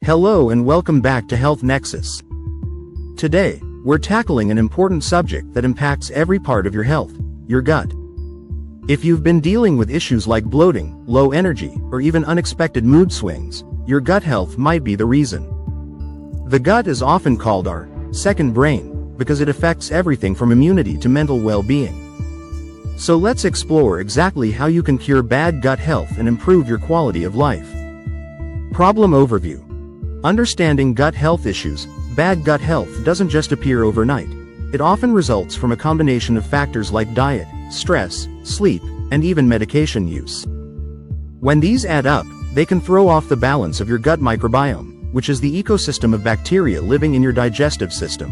Hello and welcome back to Health Nexus. Today, we're tackling an important subject that impacts every part of your health, your gut. If you've been dealing with issues like bloating, low energy, or even unexpected mood swings, your gut health might be the reason. The gut is often called our second brain because it affects everything from immunity to mental well-being. So let's explore exactly how you can cure bad gut health and improve your quality of life. Problem overview. Understanding gut health issues. Bad gut health doesn't just appear overnight. It often results from a combination of factors like diet, stress, sleep, and even medication use. When these add up, they can throw off the balance of your gut microbiome, which is the ecosystem of bacteria living in your digestive system.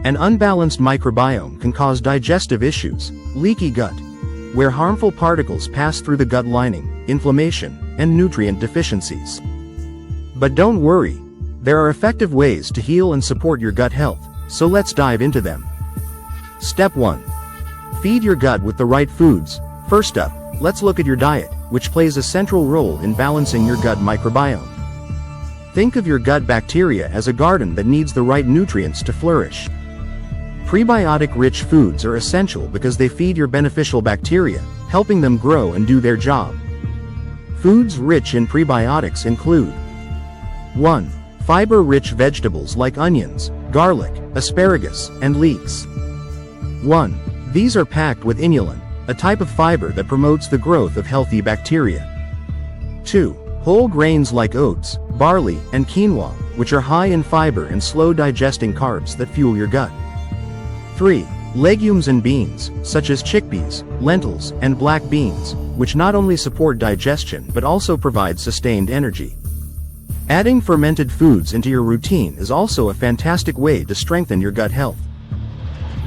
An unbalanced microbiome can cause digestive issues, leaky gut, where harmful particles pass through the gut lining, inflammation, and nutrient deficiencies. But don't worry, there are effective ways to heal and support your gut health, so let's dive into them. Step 1. Feed your gut with the right foods. First up, let's look at your diet, which plays a central role in balancing your gut microbiome. Think of your gut bacteria as a garden that needs the right nutrients to flourish. Prebiotic-rich foods are essential because they feed your beneficial bacteria, helping them grow and do their job. Foods rich in prebiotics include 1. Fiber-rich vegetables like onions, garlic, asparagus, and leeks. 1. These are packed with inulin, a type of fiber that promotes the growth of healthy bacteria. 2. Whole grains like oats, barley, and quinoa, which are high in fiber and slow-digesting carbs that fuel your gut. 3. Legumes and beans, such as chickpeas, lentils, and black beans, which not only support digestion but also provide sustained energy. Adding fermented foods into your routine is also a fantastic way to strengthen your gut health.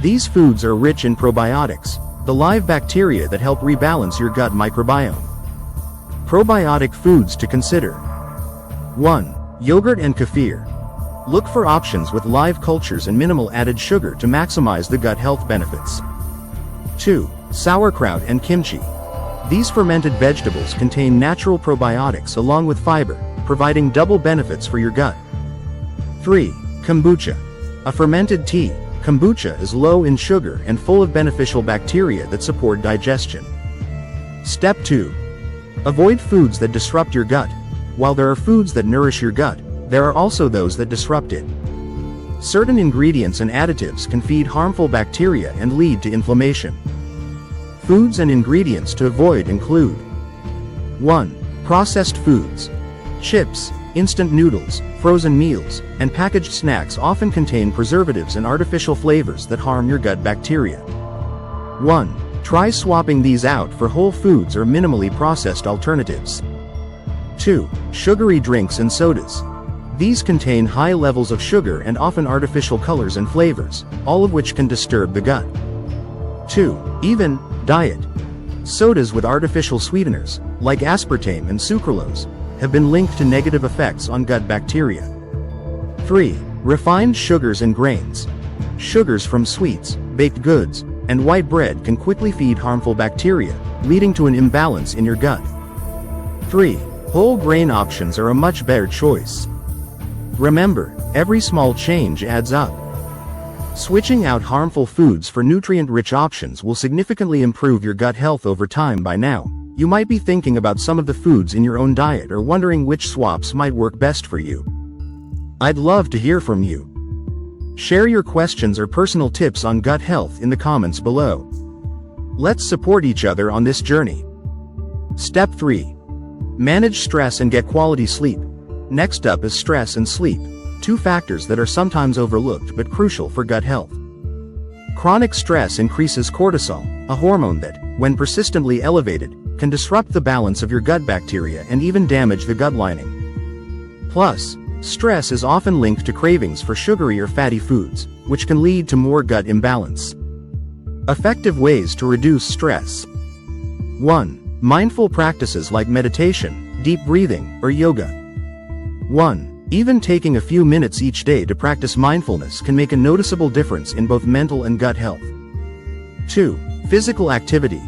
These foods are rich in probiotics, the live bacteria that help rebalance your gut microbiome. Probiotic foods to consider. 1. Yogurt and kefir. Look for options with live cultures and minimal added sugar to maximize the gut health benefits. 2. Sauerkraut and kimchi. These fermented vegetables contain natural probiotics along with fiber, providing double benefits for your gut. 3. Kombucha. A fermented tea, kombucha is low in sugar and full of beneficial bacteria that support digestion. Step 2. Avoid foods that disrupt your gut. While there are foods that nourish your gut, there are also those that disrupt it. Certain ingredients and additives can feed harmful bacteria and lead to inflammation. Foods and ingredients to avoid include 1. Processed foods. Chips, instant noodles, frozen meals, and packaged snacks often contain preservatives and artificial flavors that harm your gut bacteria. 1. Try swapping these out for whole foods or minimally processed alternatives. 2. Sugary drinks and sodas. These contain high levels of sugar and often artificial colors and flavors, all of which can disturb the gut. 2. Even diet sodas with artificial sweeteners, like aspartame and sucralose, have been linked to negative effects on gut bacteria. 3. Refined sugars and grains. Sugars from sweets, baked goods, and white bread can quickly feed harmful bacteria, leading to an imbalance in your gut. 3. Whole grain options are a much better choice. Remember, every small change adds up. Switching out harmful foods for nutrient-rich options will significantly improve your gut health over time. By now, you might be thinking about some of the foods in your own diet or wondering which swaps might work best for you. I'd love to hear from you. Share your questions or personal tips on gut health in the comments below. Let's support each other on this journey. Step 3. Manage stress and get quality sleep. Next up is stress and sleep, two factors that are sometimes overlooked but crucial for gut health. Chronic stress increases cortisol, a hormone that, when persistently elevated, can disrupt the balance of your gut bacteria and even damage the gut lining. Plus, stress is often linked to cravings for sugary or fatty foods, which can lead to more gut imbalance. Effective ways to reduce stress. 1. Mindful practices like meditation, deep breathing, or yoga. 1. Even taking a few minutes each day to practice mindfulness can make a noticeable difference in both mental and gut health. 2. Physical activity.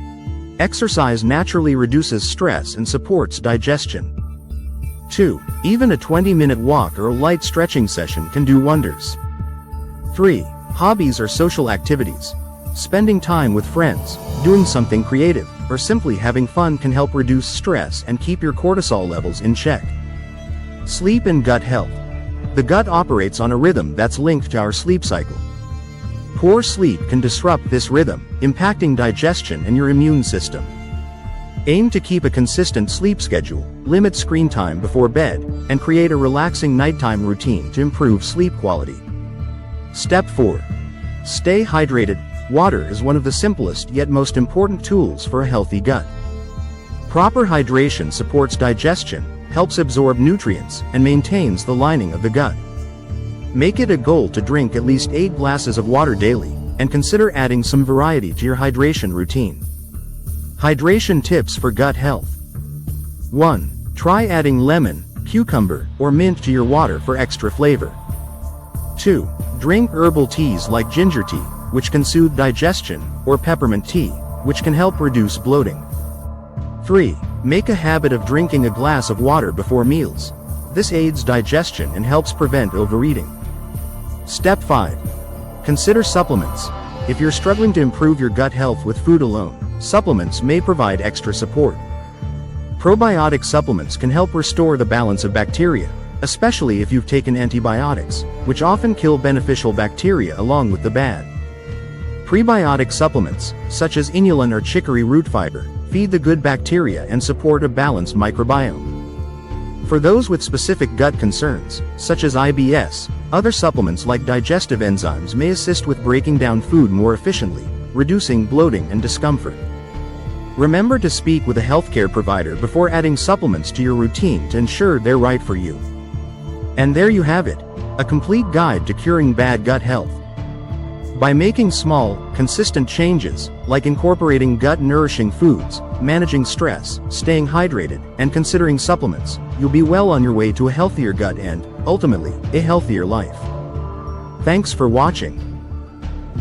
Exercise naturally reduces stress and supports digestion. 2. Even a 20-minute walk or a light stretching session can do wonders. 3. Hobbies or social activities. Spending time with friends, doing something creative, or simply having fun can help reduce stress and keep your cortisol levels in check. Sleep and gut health. The gut operates on a rhythm that's linked to our sleep cycle. Poor sleep can disrupt this rhythm, impacting digestion and your immune system. Aim to keep a consistent sleep schedule, limit screen time before bed, and create a relaxing nighttime routine to improve sleep quality. Step 4. Stay hydrated. Water is one of the simplest yet most important tools for a healthy gut. Proper hydration supports digestion, helps absorb nutrients, and maintains the lining of the gut. Make it a goal to drink at least 8 glasses of water daily, and consider adding some variety to your hydration routine. Hydration tips for gut health. 1. Try adding lemon, cucumber, or mint to your water for extra flavor. 2. Drink herbal teas like ginger tea, which can soothe digestion, or peppermint tea, which can help reduce bloating. 3. Make a habit of drinking a glass of water before meals. This aids digestion and helps prevent overeating. Step 5. Consider supplements. If you're struggling to improve your gut health with food alone, supplements may provide extra support. Probiotic supplements can help restore the balance of bacteria, especially if you've taken antibiotics, which often kill beneficial bacteria along with the bad. Prebiotic supplements, such as inulin or chicory root fiber, feed the good bacteria and support a balanced microbiome. For those with specific gut concerns, such as IBS, other supplements like digestive enzymes may assist with breaking down food more efficiently, reducing bloating and discomfort. Remember to speak with a healthcare provider before adding supplements to your routine to ensure they're right for you. And there you have it, a complete guide to curing bad gut health. By making small, consistent changes, like incorporating gut-nourishing foods, managing stress, staying hydrated, and considering supplements, you'll be well on your way to a healthier gut and, ultimately, a healthier life. Thanks for watching.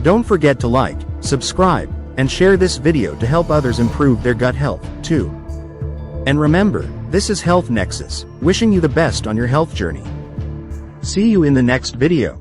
Don't forget to like, subscribe, and share this video to help others improve their gut health, too. And remember, this is Health Nexus, wishing you the best on your health journey. See you in the next video.